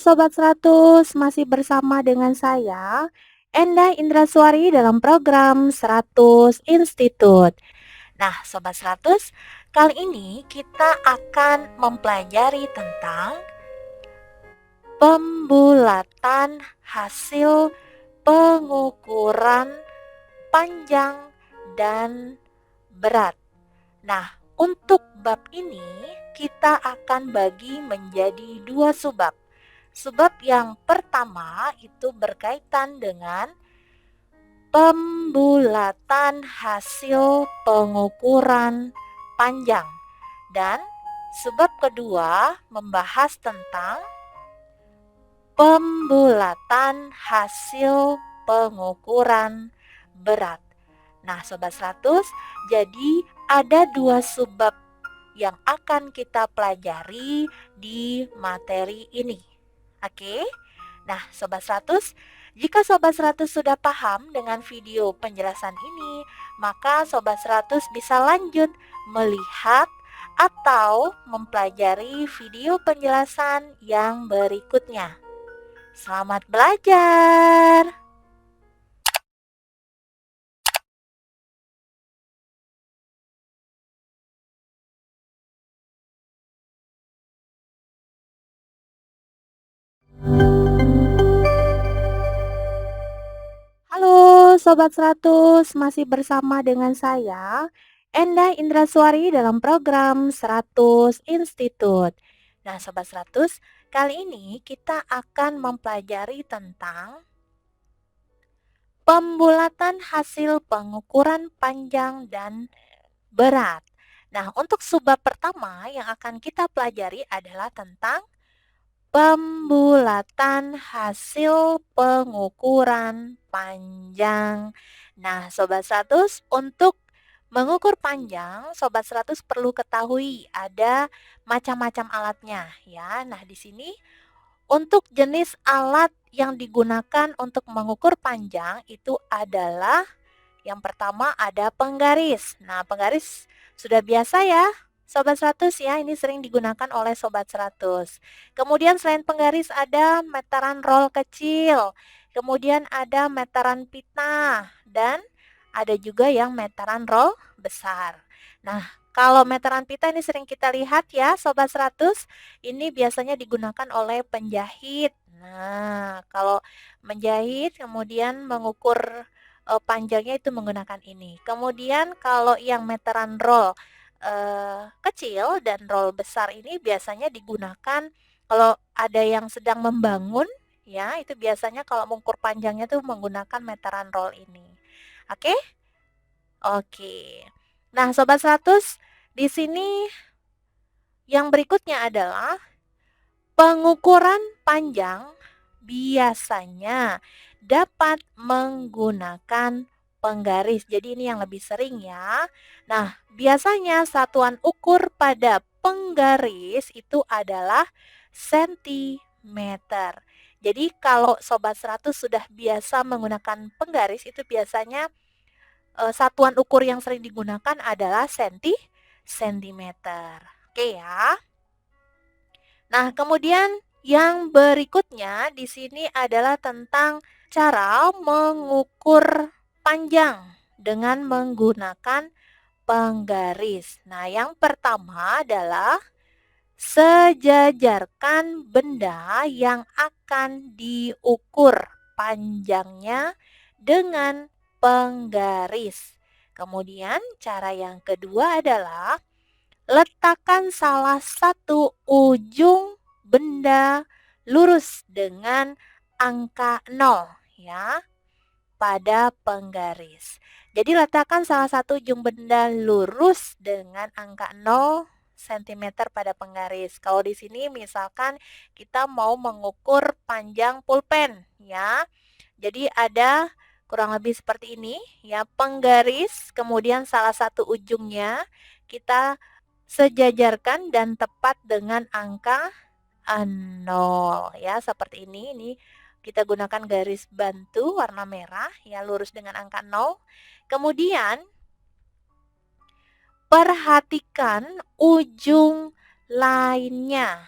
Sobat 100, masih bersama dengan saya, Endah Indraswari dalam program 100 Institute. Nah, Sobat 100, kali ini kita akan mempelajari tentang pembulatan hasil pengukuran panjang dan berat. Nah, untuk bab ini kita akan bagi menjadi dua subbab. Subbab yang pertama itu berkaitan dengan pembulatan hasil pengukuran panjang, dan subbab kedua membahas tentang pembulatan hasil pengukuran berat. Nah, Sobat 100, jadi ada dua subbab yang akan kita pelajari di materi ini. Oke? Nah, Sobat 100, jika Sobat 100 sudah paham dengan video penjelasan ini, maka Sobat 100 bisa lanjut melihat atau mempelajari video penjelasan yang berikutnya. Selamat belajar! Halo Sobat 100, masih bersama dengan saya, Endah Indraswari dalam program 100 Institute. Nah Sobat 100, kali ini kita akan mempelajari tentang pembulatan hasil pengukuran panjang dan berat. Nah, untuk subbab pertama yang akan kita pelajari adalah tentang pembulatan hasil pengukuran panjang. Nah, Sobat 100, untuk mengukur panjang, Sobat 100 perlu ketahui ada macam-macam alatnya ya. Nah, di sini untuk jenis alat yang digunakan untuk mengukur panjang itu adalah yang pertama ada penggaris. Nah, penggaris sudah biasa ya, Sobat 100 ya, ini sering digunakan oleh Sobat 100. Kemudian selain penggaris ada meteran roll kecil, kemudian ada meteran pita, dan ada juga yang meteran roll besar. Nah, kalau meteran pita ini sering kita lihat ya, Sobat 100, ini biasanya digunakan oleh penjahit. Nah, kalau menjahit kemudian mengukur panjangnya itu menggunakan ini. Kemudian kalau yang meteran roll kecil dan roll besar ini biasanya digunakan kalau ada yang sedang membangun ya, itu biasanya kalau mengukur panjangnya tuh menggunakan meteran roll ini. Oke? Oke. Nah, Sobat 100, di sini yang berikutnya adalah pengukuran panjang biasanya dapat menggunakan penggaris. Jadi ini yang lebih sering ya. Nah, biasanya satuan ukur pada penggaris itu adalah sentimeter. Jadi kalau Sobat 100 sudah biasa menggunakan penggaris, itu biasanya satuan ukur yang sering digunakan adalah sentimeter. Oke ya. Nah, kemudian yang berikutnya di sini adalah tentang cara mengukur panjang dengan menggunakan penggaris. Nah, yang pertama adalah sejajarkan benda yang akan diukur panjangnya dengan penggaris. Kemudian cara yang kedua adalah letakkan salah satu ujung benda lurus dengan angka 0 ya pada penggaris. Jadi letakkan salah satu ujung benda lurus dengan angka 0 cm pada penggaris. Kalau di sini misalkan kita mau mengukur panjang pulpen ya. Jadi ada kurang lebih seperti ini ya, penggaris kemudian salah satu ujungnya kita sejajarkan dan tepat dengan angka 0 ya, seperti ini. Ini kita gunakan garis bantu warna merah ya, lurus dengan angka 0. Kemudian perhatikan ujung lainnya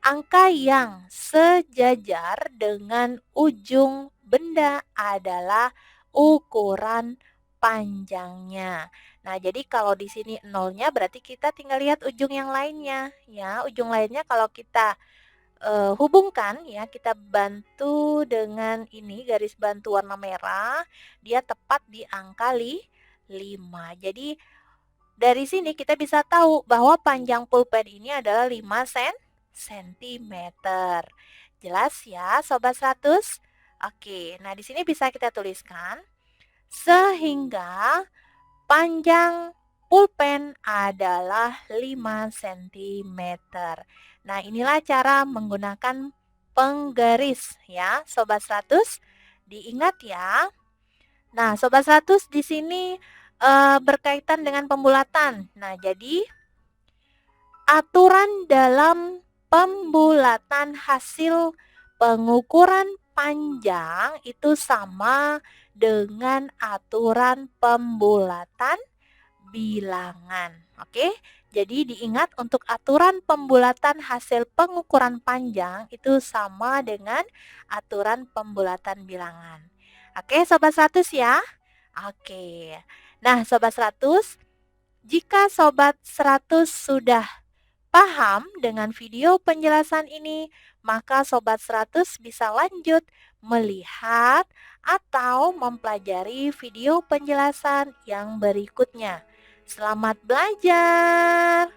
Angka yang sejajar dengan ujung benda adalah ukuran panjangnya. Nah, jadi kalau di sini nolnya berarti kita tinggal lihat ujung yang lainnya ya. Ujung lainnya kalau kita hubungkan ya, kita bantu dengan ini garis bantu warna merah, dia tepat di angka 5. Jadi dari sini kita bisa tahu bahwa panjang pulpen ini adalah 5 sentimeter. Jelas ya Sobat 100? Oke, nah di sini bisa kita tuliskan sehingga panjang pulpen adalah 5 sentimeter. Nah, inilah cara menggunakan penggaris ya, Sobat 100. Diingat ya. Nah, Sobat 100 di sini berkaitan dengan pembulatan. Nah, jadi aturan dalam pembulatan hasil pengukuran panjang itu sama dengan aturan pembulatan bilangan. Oke, jadi diingat untuk aturan pembulatan hasil pengukuran panjang itu sama dengan aturan pembulatan bilangan. Oke, Sobat 100 ya. Oke. Nah, Sobat 100, jika Sobat 100 sudah paham dengan video penjelasan ini, maka Sobat 100 bisa lanjut melihat atau mempelajari video penjelasan yang berikutnya. Selamat belajar!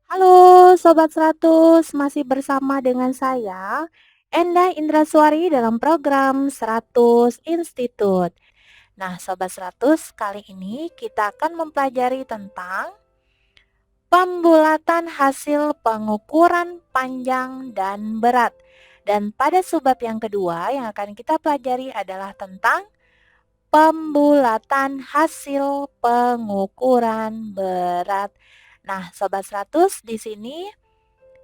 Halo Sobat 100, masih bersama dengan saya, Endah Indraswari dalam program 100 Institute. Nah Sobat 100, kali ini kita akan mempelajari tentang pembulatan hasil pengukuran panjang dan berat. Dan pada subbab yang kedua yang akan kita pelajari adalah tentang pembulatan hasil pengukuran berat. Nah, Sobat 100 di sini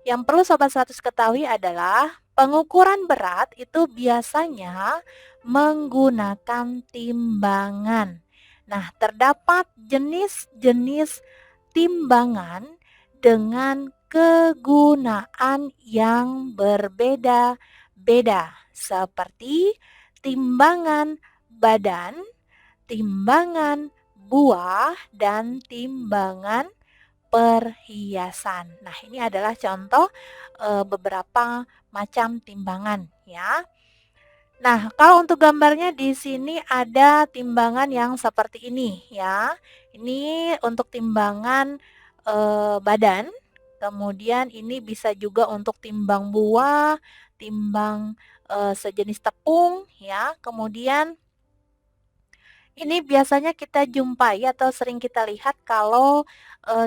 yang perlu Sobat 100 ketahui adalah pengukuran berat itu biasanya menggunakan timbangan. Nah, terdapat jenis-jenis timbangan dengan kegunaan yang berbeda-beda, seperti timbangan badan, timbangan buah, dan timbangan perhiasan. Nah, ini adalah contoh beberapa macam timbangan ya. Nah, kalau untuk gambarnya di sini ada timbangan yang seperti ini ya. Ini untuk timbangan badan. Kemudian ini bisa juga untuk timbang buah, timbang sejenis tepung ya. Kemudian ini biasanya kita jumpai atau sering kita lihat kalau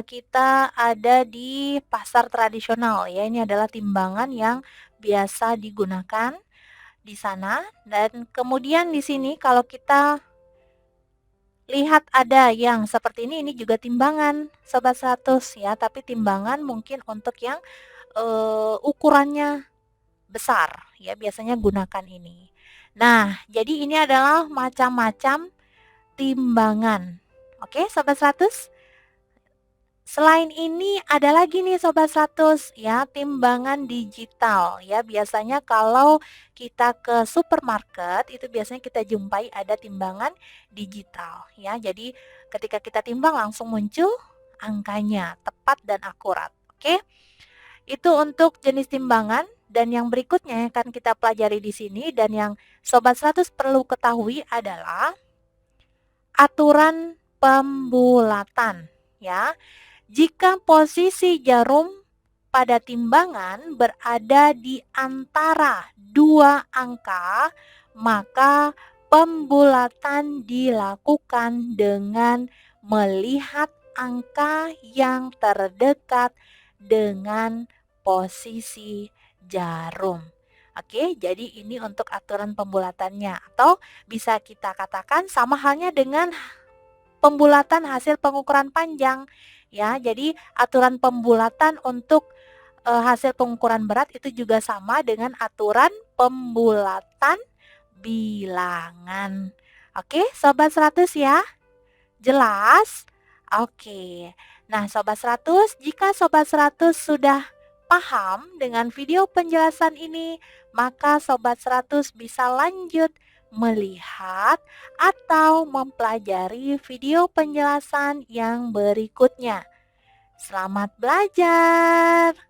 kita ada di pasar tradisional ya. Ini adalah timbangan yang biasa digunakan di sana. Dan kemudian di sini kalau kita lihat ada yang seperti ini juga timbangan Sobat 100 ya, tapi timbangan mungkin untuk yang ukurannya besar ya, biasanya gunakan ini. Nah, jadi ini adalah macam-macam timbangan. Oke, Sobat 100? Selain ini ada lagi nih Sobat 100 ya, timbangan digital ya. Biasanya kalau kita ke supermarket itu biasanya kita jumpai ada timbangan digital ya. Jadi ketika kita timbang langsung muncul angkanya tepat dan akurat. Oke. Itu untuk jenis timbangan dan yang berikutnya yang akan kita pelajari di sini dan yang Sobat 100 perlu ketahui adalah aturan pembulatan ya. Jika posisi jarum pada timbangan berada di antara dua angka, maka pembulatan dilakukan dengan melihat angka yang terdekat dengan posisi jarum. Oke, jadi ini untuk aturan pembulatannya, atau bisa kita katakan sama halnya dengan pembulatan hasil pengukuran panjang ya. Jadi aturan pembulatan untuk hasil pengukuran berat itu juga sama dengan aturan pembulatan bilangan. Oke, Sobat 100 ya? Jelas? Oke. Nah, Sobat 100, jika Sobat 100 sudah paham dengan video penjelasan ini, maka Sobat 100 bisa lanjut melihat atau mempelajari video penjelasan yang berikutnya. Selamat belajar!